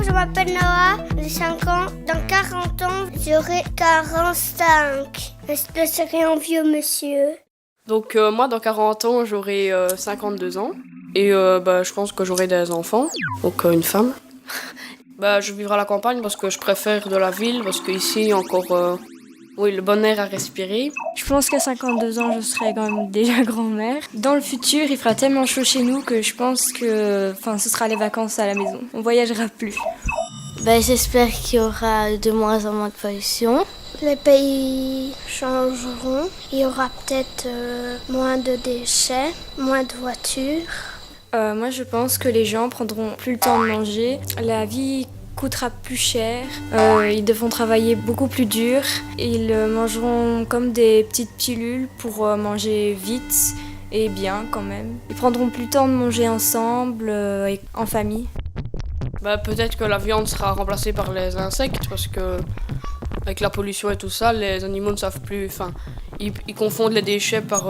je m'appelle Noah, j'ai 5 ans. Dans 40 ans, j'aurai 45. Je serai un vieux monsieur. Donc moi, dans 40 ans, j'aurai 52 ans. Et je pense que j'aurai des enfants, donc une femme. Je vivrai à la campagne parce que je préfère de la ville, parce qu'ici, il y a encore le bon air à respirer. Je pense qu'à 52 ans, je serai quand même déjà grand-mère. Dans le futur, il fera tellement chaud chez nous que je pense que ce sera les vacances à la maison. On voyagera plus. J'espère qu'il y aura de moins en moins de pollution. Les pays changeront. Il y aura peut-être moins de déchets, moins de voitures. Moi, je pense que les gens prendront plus le temps de manger. La vie coûtera plus cher. Ils devront travailler beaucoup plus dur. Ils mangeront comme des petites pilules pour manger vite et bien quand même. Ils prendront plus le temps de manger ensemble et en famille. Peut-être que la viande sera remplacée par les insectes parce que avec la pollution et tout ça, les animaux ne savent plus. Ils confondent les déchets par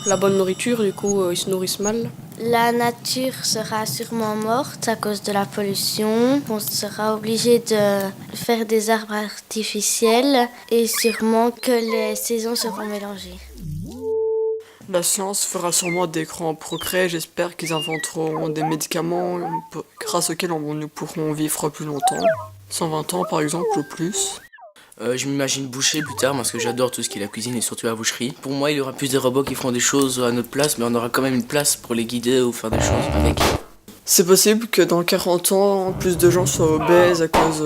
la bonne nourriture, du coup ils se nourrissent mal. La nature sera sûrement morte à cause de la pollution. On sera obligé de faire des arbres artificiels et sûrement que les saisons seront mélangées. La science fera sûrement des grands progrès. J'espère qu'ils inventeront des médicaments grâce auxquels nous pourrons vivre plus longtemps. 120 ans par exemple ou plus. Je m'imagine boucher plus tard parce que j'adore tout ce qui est la cuisine et surtout la boucherie. Pour moi, il y aura plus de robots qui feront des choses à notre place, mais on aura quand même une place pour les guider ou faire des choses avec. C'est possible que dans 40 ans, plus de gens soient obèses à cause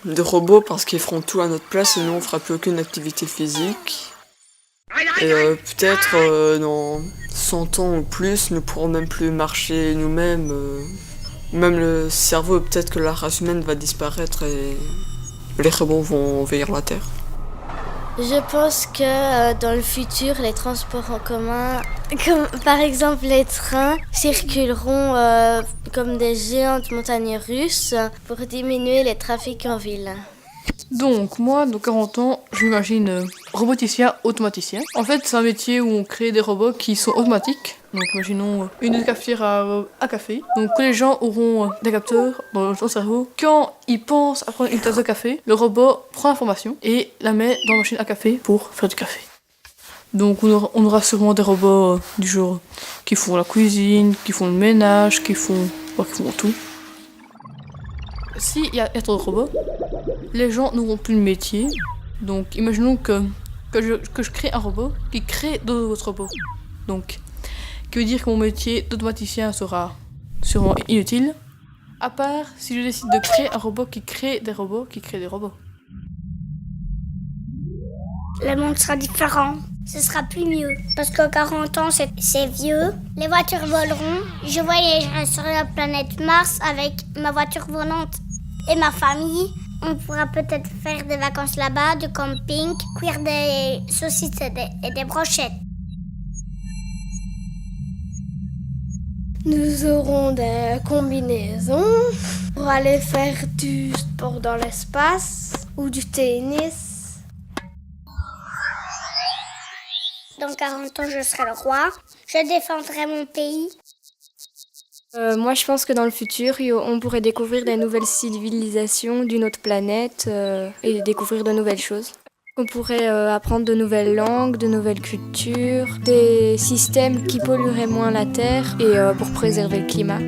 des robots parce qu'ils feront tout à notre place et nous on fera plus aucune activité physique. Et peut-être dans 100 ans ou plus, nous pourrons même plus marcher nous-mêmes. Même le cerveau, peut-être que la race humaine va disparaître et les robots vont envahir la Terre. Je pense que dans le futur, les transports en commun, comme par exemple les trains, circuleront comme des géantes montagnes russes pour diminuer les trafics en ville. Donc moi, dans 40 ans, j'imagine roboticien, automaticien. En fait, c'est un métier où on crée des robots qui sont automatiques. Donc imaginons une cafetière à café. Donc les gens auront des capteurs dans leur cerveau. Quand ils pensent à prendre une tasse de café, le robot prend l'information et la met dans la machine à café pour faire du café. Donc on aura sûrement des robots du genre qui font la cuisine, qui font le ménage, qui font tout. S'il y a trop de robots, les gens n'auront plus de métier. Donc imaginons que je crée un robot qui crée d'autres robots. Donc, qui veut dire que mon métier d'automaticien sera sûrement inutile. À part si je décide de créer un robot qui crée des robots qui créent des robots. Le monde sera différent. Ce sera plus mieux. Parce que 40 ans, c'est vieux. Les voitures voleront. Je voyagerai sur la planète Mars avec ma voiture volante et ma famille. On pourra peut-être faire des vacances là-bas, du camping, cuire des saucisses et des brochettes. Nous aurons des combinaisons pour aller faire du sport dans l'espace ou du tennis. Dans 40 ans, je serai le roi. Je défendrai mon pays. Moi, je pense que dans le futur, on pourrait découvrir des nouvelles civilisations d'une autre planète et découvrir de nouvelles choses. On pourrait apprendre de nouvelles langues, de nouvelles cultures, des systèmes qui pollueraient moins la Terre et pour préserver le climat.